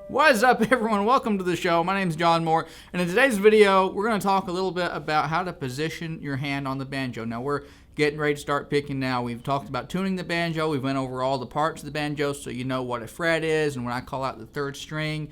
What is up, everyone? Welcome to the show. My name is John Moore, and in today's video, we're going to talk a little bit about how to position your hand on the banjo. Now, we're getting ready to start picking now. We've talked about tuning the banjo. We've went over all the parts of the banjo so you know what a fret is, and when I call out the third string,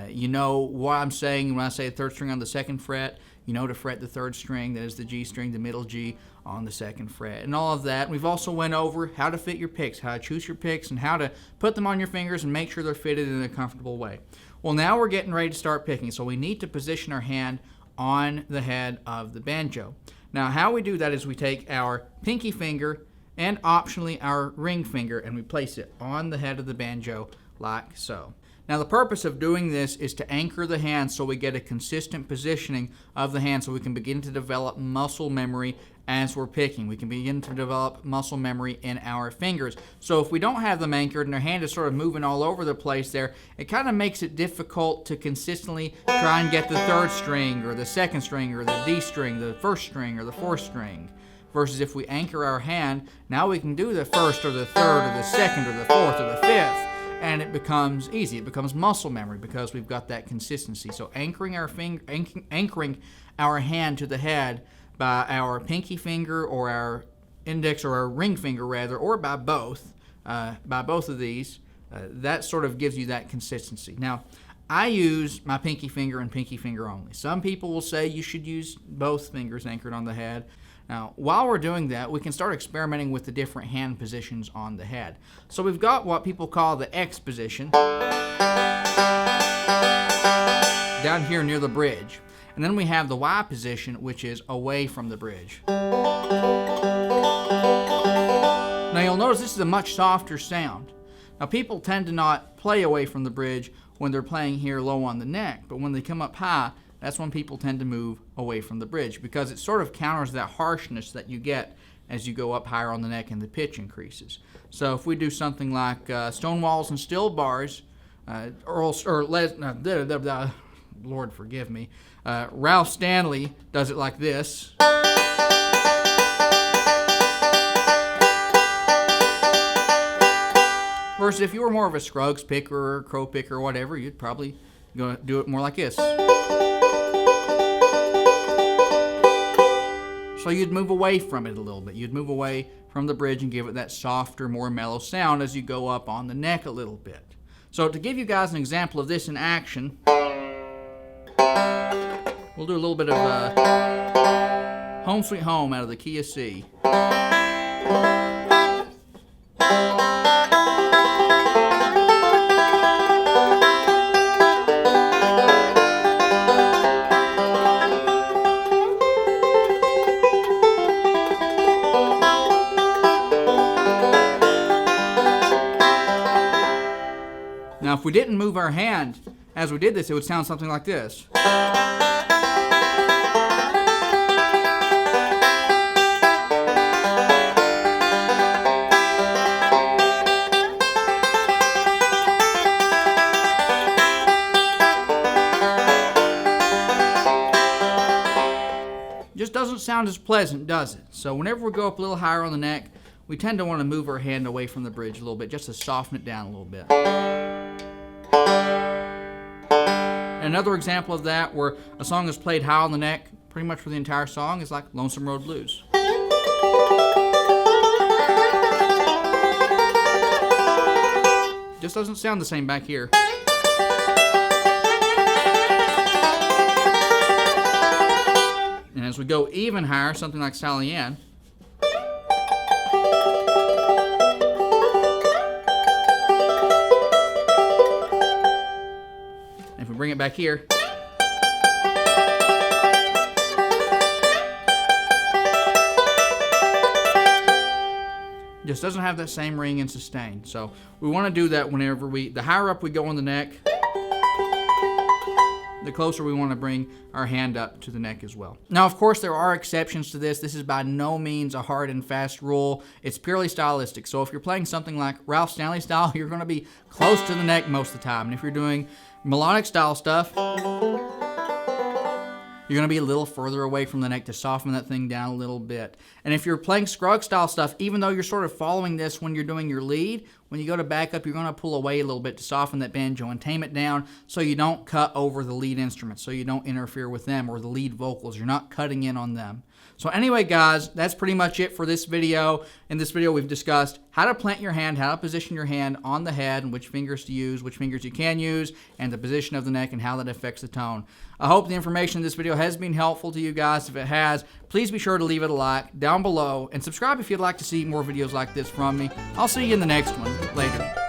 you know what I'm saying when I say third string on the second fret. You know to fret the third string, that is the G string, the middle G on the second fret, and all of that. We've also went over how to fit your picks, how to choose your picks, and how to put them on your fingers and make sure they're fitted in a comfortable way. Well, now we're getting ready to start picking, so we need to position our hand on the head of the banjo. Now, how we do that is we take our pinky finger and optionally our ring finger, and we place it on the head of the banjo like so. Now, the purpose of doing this is to anchor the hand so we get a consistent positioning of the hand so we can begin to develop muscle memory as we're picking. We can begin to develop muscle memory in our fingers. So if we don't have them anchored and our hand is sort of moving all over the place there, it kind of makes it difficult to consistently try and get the third string or the second string or the D string, the first string or the fourth string. Versus if we anchor our hand, now we can do the first or the third or the second or the fourth or the fifth. And it becomes easy. It becomes muscle memory because we've got that consistency. So anchoring our hand to the head by our pinky finger or our index or our ring finger rather, or by both of these, that sort of gives you that consistency. Now, I use my pinky finger and pinky finger only. Some people will say you should use both fingers anchored on the head. Now, while we're doing that, we can start experimenting with the different hand positions on the head. So we've got what people call the X position down here near the bridge. And then we have the Y position, which is away from the bridge. Now, you'll notice this is a much softer sound. Now, people tend to not play away from the bridge when they're playing here low on the neck, but when they come up high, that's when people tend to move away from the bridge because it sort of counters that harshness that you get as you go up higher on the neck and the pitch increases. So if we do something like Stone Walls and Still Bars, Lord forgive me, Ralph Stanley does it like this. Versus if you were more of a Scruggs picker or Crow picker or whatever, you'd probably go do it more like this. So you'd move away from it a little bit. You'd move away from the bridge and give it that softer, more mellow sound as you go up on the neck a little bit. So to give you guys an example of this in action, we'll do a little bit of Home Sweet Home out of the key of C. Now, if we didn't move our hand as we did this, it would sound something like this. Just doesn't sound as pleasant, does it? So whenever we go up a little higher on the neck, we tend to want to move our hand away from the bridge a little bit, just to soften it down a little bit. Another example of that, where a song is played high on the neck pretty much for the entire song, is like Lonesome Road Blues. Just doesn't sound the same back here. And as we go even higher, something like Sally Ann. If we bring it back here, just doesn't have that same ring and sustain. So we want to do that whenever the higher up we go on the neck, the closer we want to bring our hand up to the neck as well. Now, of course, there are exceptions to this. This is by no means a hard and fast rule. It's purely stylistic. So if you're playing something like Ralph Stanley style, you're going to be close to the neck most of the time. And if you're doing melodic style stuff, you're going to be a little further away from the neck to soften that thing down a little bit. And if you're playing Scruggs style stuff, even though you're sort of following this when you're doing your lead, when you go to back up, you're going to pull away a little bit to soften that banjo and tame it down so you don't cut over the lead instruments, so you don't interfere with them or the lead vocals. You're not cutting in on them. So anyway, guys, that's pretty much it for this video. In this video, we've discussed how to plant your hand, how to position your hand on the head, and which fingers to use, which fingers you can use, and the position of the neck and how that affects the tone. I hope the information in this video has been helpful to you guys. If it has, please be sure to leave it a like down below and subscribe if you'd like to see more videos like this from me. I'll see you in the next one. Later.